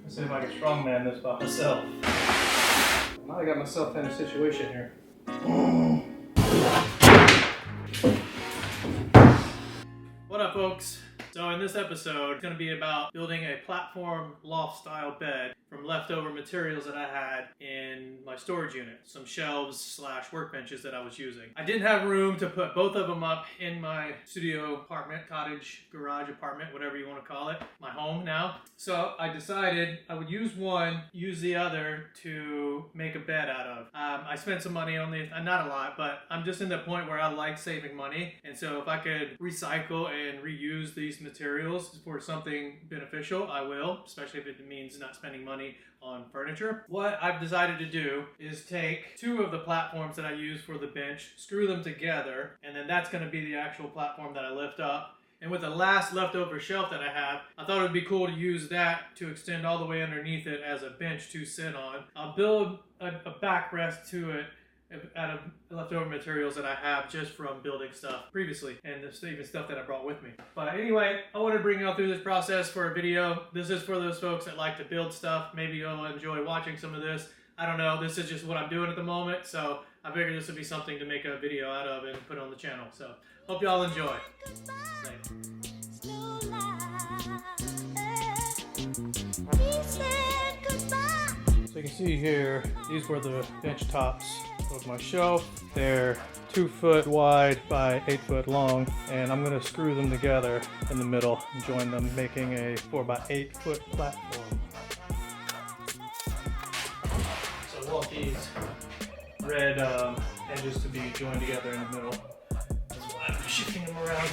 Let's see if I can strongman this by myself. Now I got myself in a situation here. What up, folks? So in this episode, it's going to be about building a platform loft style bed from leftover materials that I had in my storage unit. Some shelves slash workbenches that I was using. I didn't have room to put both of them up in my studio apartment, cottage, garage apartment, whatever you want to call it. My home now. So I decided I would use one, use the other to make a bed out of. I spent some money on the, not a lot, but I'm just in the point where I like saving money. And so if I could recycle and reuse these materials for something beneficial, I will, especially if it means not spending money on furniture. What I've decided to do is take two of the platforms that I use for the bench, screw them together, and then that's going to be the actual platform that I lift up. And with the last leftover shelf that I have, I thought it would be cool to use that to extend all the way underneath it as a bench to sit on. I'll build a backrest to it out of leftover materials that I have just from building stuff previously, and even stuff that I brought with me. But anyway, I want to bring y'all through this process for a video. This is for those folks that like to build stuff. Maybe you'll enjoy watching some of this. I don't know. This is just what I'm doing at the moment, so I figured this would be something to make a video out of and put on the channel. So hope y'all enjoy. So you can see here, these were the bench tops of my shelf. They're 2 foot wide by 8 foot long, and I'm going to screw them together in the middle and join them, making a 4 by 8 foot platform. So I want these red edges to be joined together in the middle. That's why I'm shifting them around.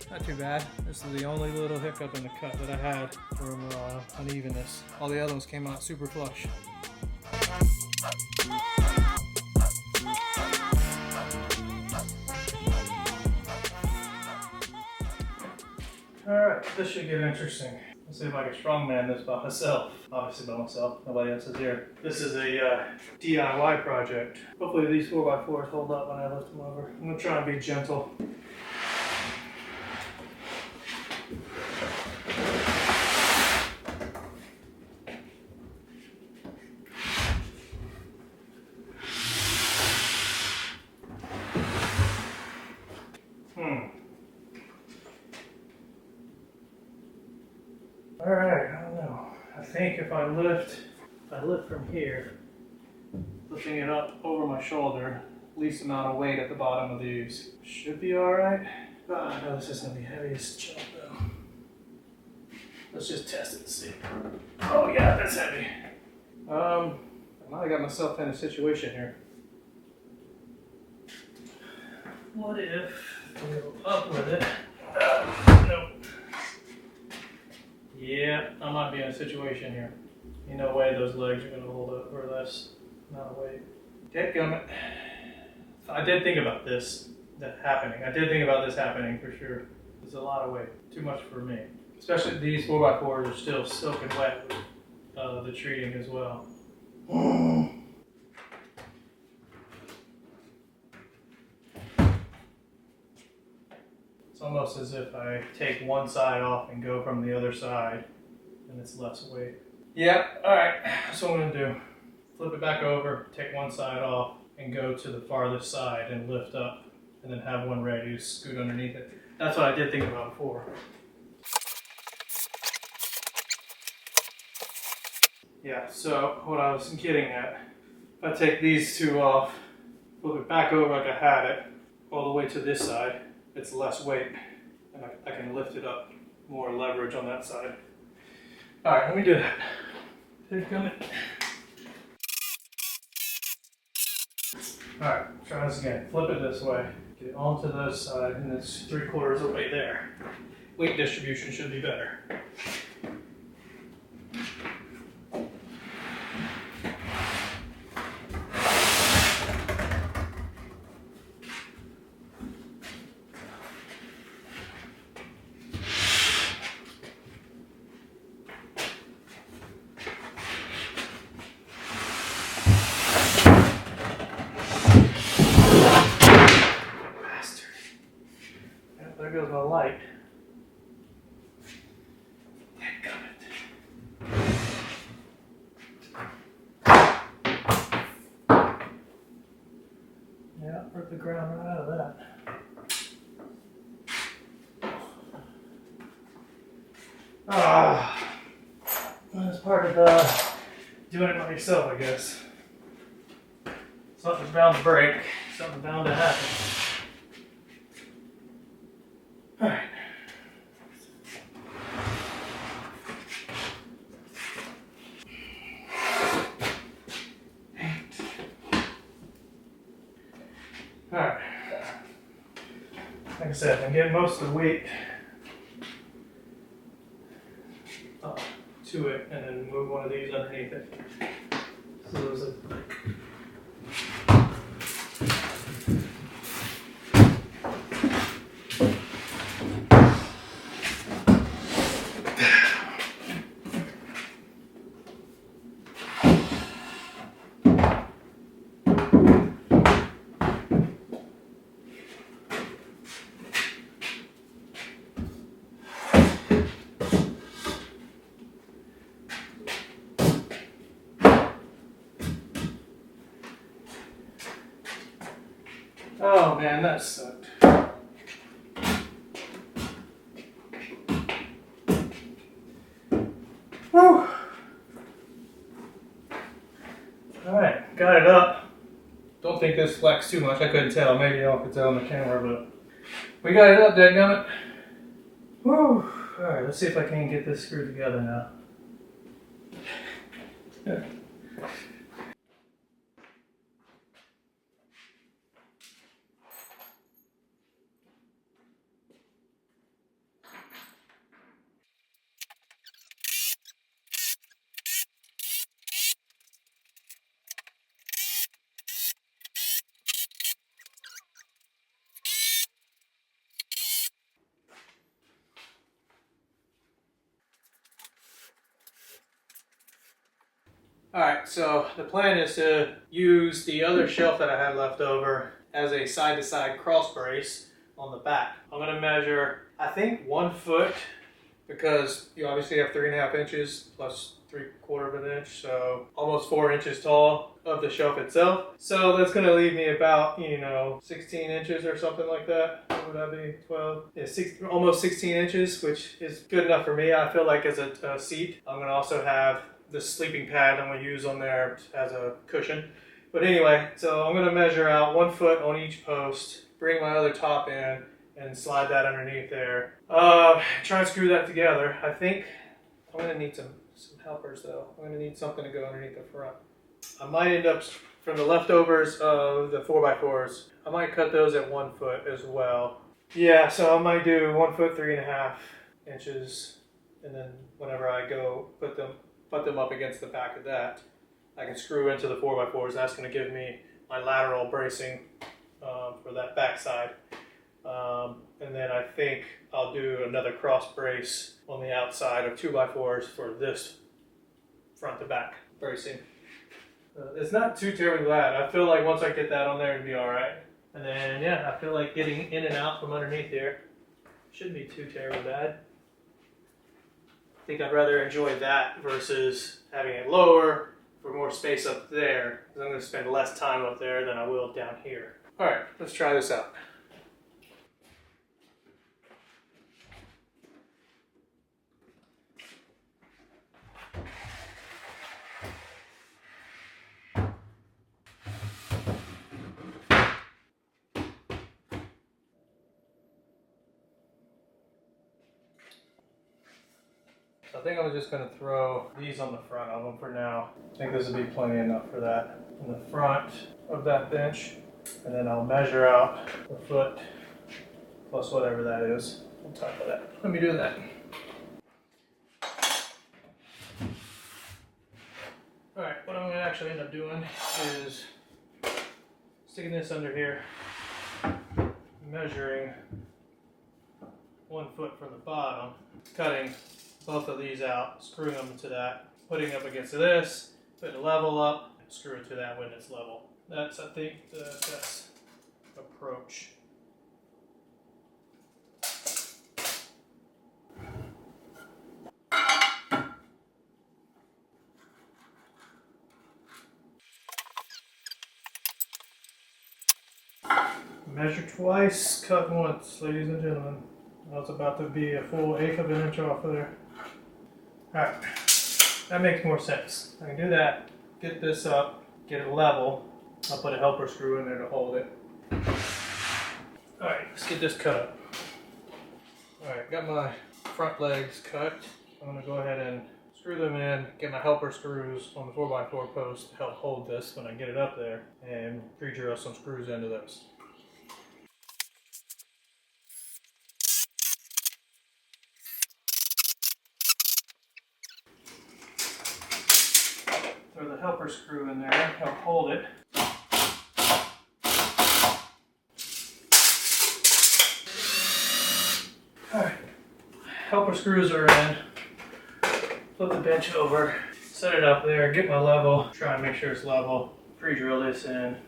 Not too bad. This is the only little hiccup in the cut that I had from unevenness. All the other ones came out super flush. Alright, this should get interesting. Let's see if I can strongman this by myself. Obviously by myself, nobody else is here. This is a DIY project. Hopefully these 4x4s hold up when I lift them over. I'm going to try and be gentle. Alright, I don't know. I think if I lift from here, lifting it up over my shoulder, least amount of weight at the bottom of these, should be alright. But I know this is going to be heavy as junk though. Let's just test it and see. Oh yeah, that's heavy. I might have got myself in a situation here. What if I go up with it? Nope. Yeah, I might be in a situation here. Ain't no way those legs are going to hold up for this amount of weight. Dadgummit. I did think about this happening. I did think about this happening for sure. It's a lot of weight. Too much for me. Especially these 4x4s are still soaking wet with the treating as well. It's almost as if I take one side off and go from the other side, and it's less weight. Yeah, alright, that's what I'm going to do. Flip it back over, take one side off, and go to the farthest side and lift up, and then have one ready to scoot underneath it. That's what I did think about before. Yeah, so what I was getting at, if I take these two off, flip it back over like I had it, all the way to this side, it's less weight, and I can lift it up, more leverage on that side. All right, let me do that. Take it. Alright, try this again. Flip it this way. Get it onto this side, and it's 3/4 of the way there. Weight distribution should be better. There goes my light. Yeah, rip the ground right out of that. That's part of doing it by yourself, I guess. Something's bound to break, something's bound to happen. Alright. Alright. Like I said, I'm getting most of the weight up to it and then move one of these underneath it. So there's a Oh man, that sucked. Whew. Alright, got it up. Don't think this flexed too much, I couldn't tell. Maybe y'all could tell on the camera, but we got it up, dadgummit. Whew. Alright, let's see if I can get this screwed together now. Yeah. Alright, so the plan is to use the other shelf that I had left over as a side-to-side cross brace on the back. I'm going to measure, I think, 1 foot, because you obviously have 3.5 inches plus 3/4 of an inch, so almost 4 inches tall of the shelf itself. So that's going to leave me about, 16 inches or something like that. What would that be? 12? Yeah, almost 16 inches, which is good enough for me. I feel like as a seat. I'm going to also have the sleeping pad I'm going to use on there as a cushion. But anyway, so I'm going to measure out 1 foot on each post, bring my other top in, and slide that underneath there. Try and screw that together. I think I'm going to need some helpers though. I'm going to need something to go underneath the front. I might end up, from the leftovers of the 4x4s, I might cut those at 1 foot as well. Yeah, so I might do 1 foot 3.5 inches, and then whenever I go put them up against the back of that, I can screw into the 4x4s. That's going to give me my lateral bracing for that back side. And then I think I'll do another cross brace on the outside of 2x4s for this front to back bracing. It's not too terribly bad. I feel like once I get that on there, it'll be alright. And then, yeah, I feel like getting in and out from underneath here shouldn't be too terribly bad. I think I'd rather enjoy that versus having it lower for more space up there, because I'm going to spend less time up there than I will down here. Alright, let's try this out. I think I'm just going to throw these on the front of them for now. I think this will be plenty enough for that. In the front of that bench, And then I'll measure out the foot plus whatever that is on top of that. Let me do that. Alright, what I'm going to actually end up doing is sticking this under here, measuring 1 foot from the bottom, cutting both of these out, screwing them to that, putting up against this, putting a level up, screw it to that when it's level. That's, I think, the best approach. Measure twice, cut once, ladies and gentlemen. That's about to be a full 1/8 of an inch off of there. Alright, that makes more sense. I can do that, get this up, get it level. I'll put a helper screw in there to hold it. Alright, let's get this cut up. Alright, got my front legs cut. I'm going to go ahead and screw them in, get my helper screws on the 4x4 post to help hold this when I get it up there, and pre-drill some screws into those. Throw the helper screw in there, help hold it. Alright, helper screws are in. Flip the bench over, set it up there, get my level, try and make sure it's level, pre-drill this in.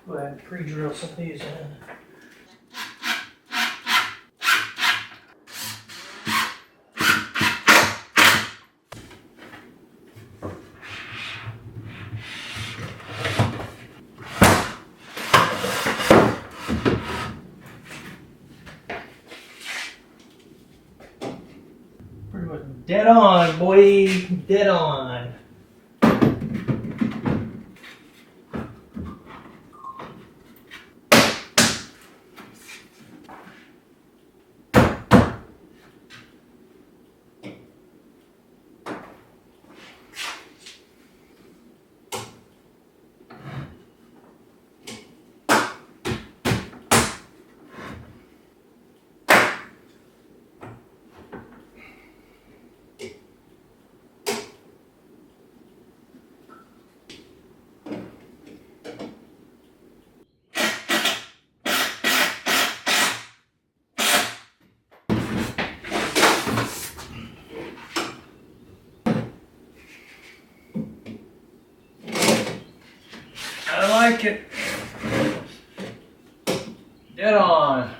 Go ahead and pre-drill some of these in. Pretty much dead on, boy, dead on. I like it. Dead on.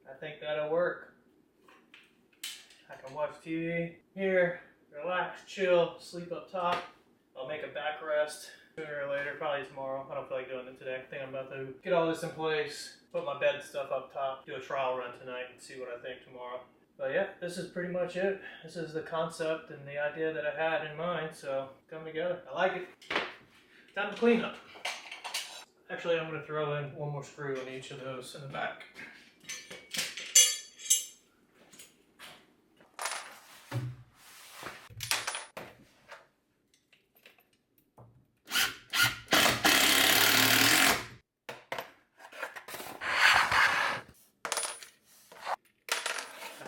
I think that'll work. I can watch TV here, relax, chill, sleep up top. I'll make a backrest sooner or later, probably tomorrow. I don't feel like doing it today. I think I'm about to get all this in place, put my bed stuff up top, do a trial run tonight and see what I think tomorrow. But yeah, this is pretty much it. This is the concept and the idea that I had in mind, so come together. I like it. Time to clean up. Actually, I'm going to throw in one more screw in each of those in the back.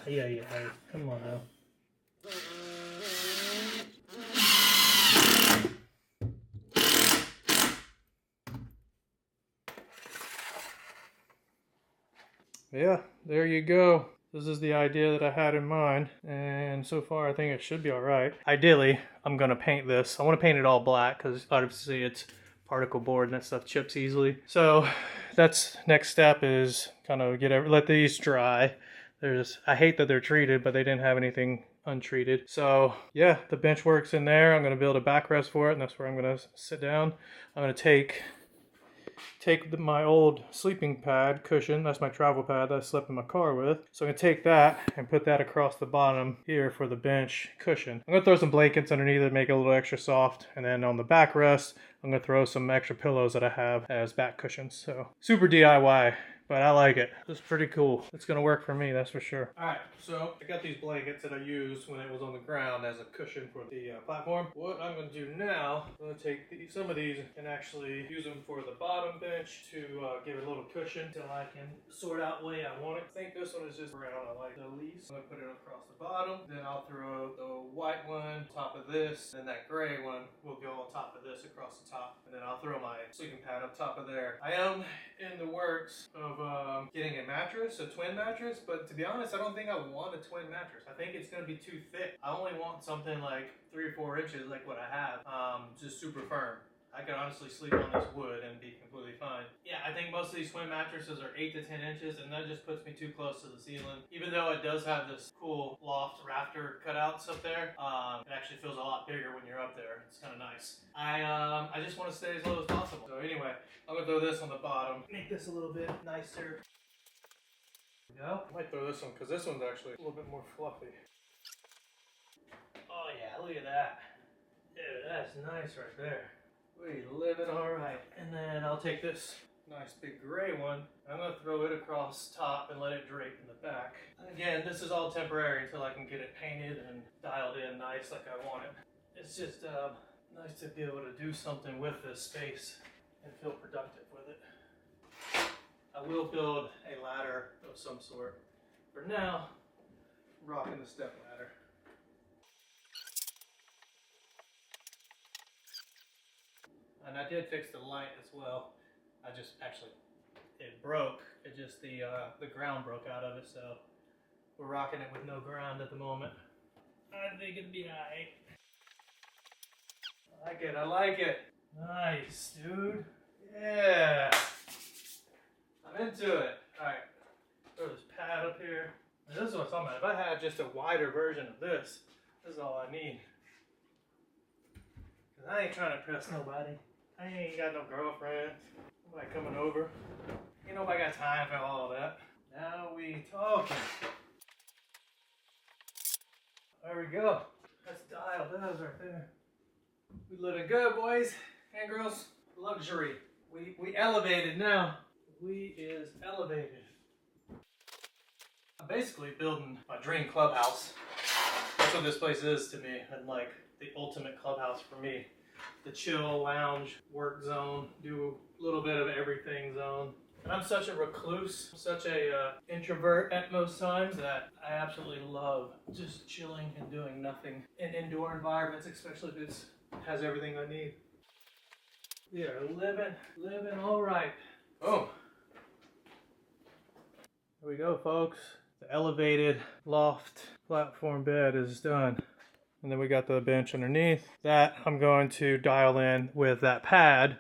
Yeah, come on now. Yeah, there you go. This is the idea that I had in mind, and so far I think it should be alright. Ideally, I'm going to paint this. I want to paint it all black because obviously it's particle board and that stuff chips easily. So that's next step is kind of let these dry. I hate that they're treated, but they didn't have anything untreated. So yeah, the bench works in there. I'm going to build a backrest for it, and that's where I'm going to sit down. I'm going to take my old sleeping pad cushion. That's my travel pad that I slept in my car with. So I'm going to take that and put that across the bottom here for the bench cushion. I'm going to throw some blankets underneath it, make it a little extra soft. And then on the backrest, I'm going to throw some extra pillows that I have as back cushions. So super DIY. but I like it. It's pretty cool. It's gonna work for me, that's for sure. All right, so I got these blankets that I used when it was on the ground as a cushion for the platform. What I'm gonna do now, I'm gonna take some of these and actually use them for the bottom bench to give it a little cushion until I can sort out the way I want it. I think this one is just around I like the least. I'm gonna put it across the bottom, then I'll throw the white one on top of this, and that gray one will go on top of this across the top, and then I'll throw my sleeping pad up top of there. I am in the works of getting a mattress, a twin mattress, but to be honest, I don't think I want a twin mattress. I think it's gonna be too thick. I only want something like 3 or 4 inches like what I have, just super firm. I could honestly sleep on this wood and be completely fine. Yeah, I think most of these twin mattresses are 8 to 10 inches, and that just puts me too close to the ceiling. Even though it does have this cool loft rafter cutouts up there, it actually feels a lot bigger when you're up there. It's kind of nice. I just want to stay as low as possible. So anyway, I'm gonna throw this on the bottom, make this a little bit nicer. There we go. I might throw this one because this one's actually a little bit more fluffy. Oh yeah, look at that. Dude, that's nice right there. We living all right. And then I'll take this nice big gray one. I'm gonna throw it across top and let it drape in the back. Again, this is all temporary until I can get it painted and dialed in nice like I want it. It's just nice to be able to do something with this space and feel productive with it. I will build a ladder of some sort. For now, I'm rocking the step ladder. And I did fix the light as well. I just actually, it broke. It just, the ground broke out of it, so we're rocking it with no ground at the moment. I think it'll be alright. I like it, I like it. Nice, dude. Yeah. I'm into it. Alright, throw this pad up here. And this is what I'm talking about. If I had just a wider version of this, this is all I need. Cause I ain't trying to impress nobody. I ain't got no girlfriend. Nobody coming over. Ain't nobody got time for all of that. Now we talking. There we go. That's dialed in right there. We living good, boys and girls. Luxury. We elevated now. We is elevated. I'm basically building my dream clubhouse. That's what this place is to me, and like the ultimate clubhouse for me. The chill, lounge, work zone, do a little bit of everything zone. And I'm such a recluse, such a introvert at most times that I absolutely love just chilling and doing nothing in indoor environments, especially if it has everything I need. We are living all right. Oh. There we go, folks. The elevated loft platform bed is done. And then we got the bench underneath. That I'm going to dial in with that pad.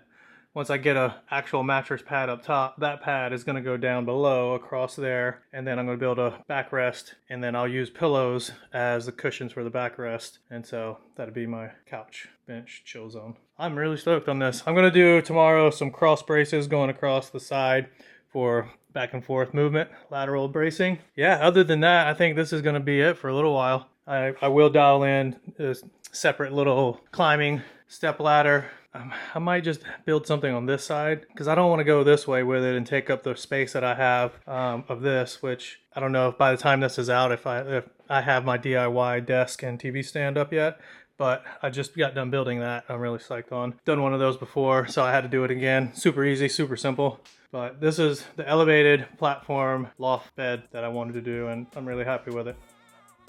Once I get a actual mattress pad up top, that pad is going to go down below across there. And then I'm going to build a backrest. And then I'll use pillows as the cushions for the backrest. And so that'll be my couch, bench, chill zone. I'm really stoked on this. I'm going to do tomorrow some cross braces going across the side for back and forth movement, lateral bracing. Yeah, other than that, I think this is going to be it for a little while. I will dial in a separate little climbing step ladder. I might just build something on this side because I don't want to go this way with it and take up the space that I have of this, which I don't know if by the time this is out if I have my DIY desk and TV stand up yet. But I just got done building that. I'm really psyched on. Done one of those before, so I had to do it again. Super easy, super simple. But this is the elevated platform loft bed that I wanted to do, and I'm really happy with it.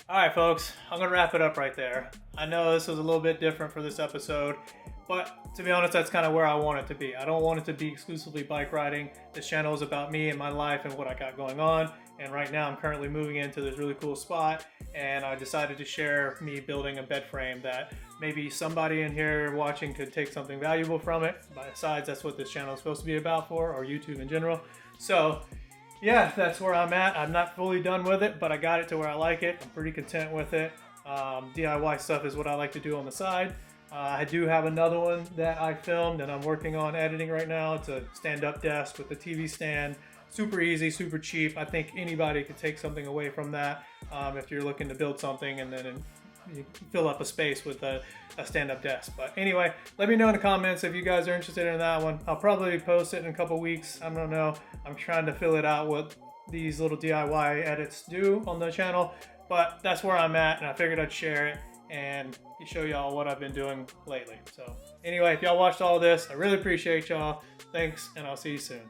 All right, folks, I'm gonna wrap it up right there. I know this was a little bit different for this episode, but to be honest, that's kind of where I want it to be. I don't want it to be exclusively bike riding. This channel is about me and my life and what I got going on. And right now I'm currently moving into this really cool spot, and I decided to share me building a bed frame that maybe somebody in here watching could take something valuable from it. Besides, that's what this channel is supposed to be about for, or YouTube in general. So yeah, that's where I'm at. I'm not fully done with it, but I got it to where I like it. I'm pretty content with it. DIY stuff is what I like to do on the side. I do have another one that I filmed and I'm working on editing right now. It's a stand-up desk with a TV stand. Super easy, super cheap. I think anybody could take something away from that if you're looking to build something and then you fill up a space with a stand-up desk. But anyway, let me know in the comments if you guys are interested in that one. I'll probably post it in a couple weeks. I don't know. I'm trying to fill it out what these little DIY edits do on the channel, but that's where I'm at, and I figured I'd share it and show y'all what I've been doing lately. So anyway, if y'all watched all this, I really appreciate y'all. Thanks, and I'll see you soon.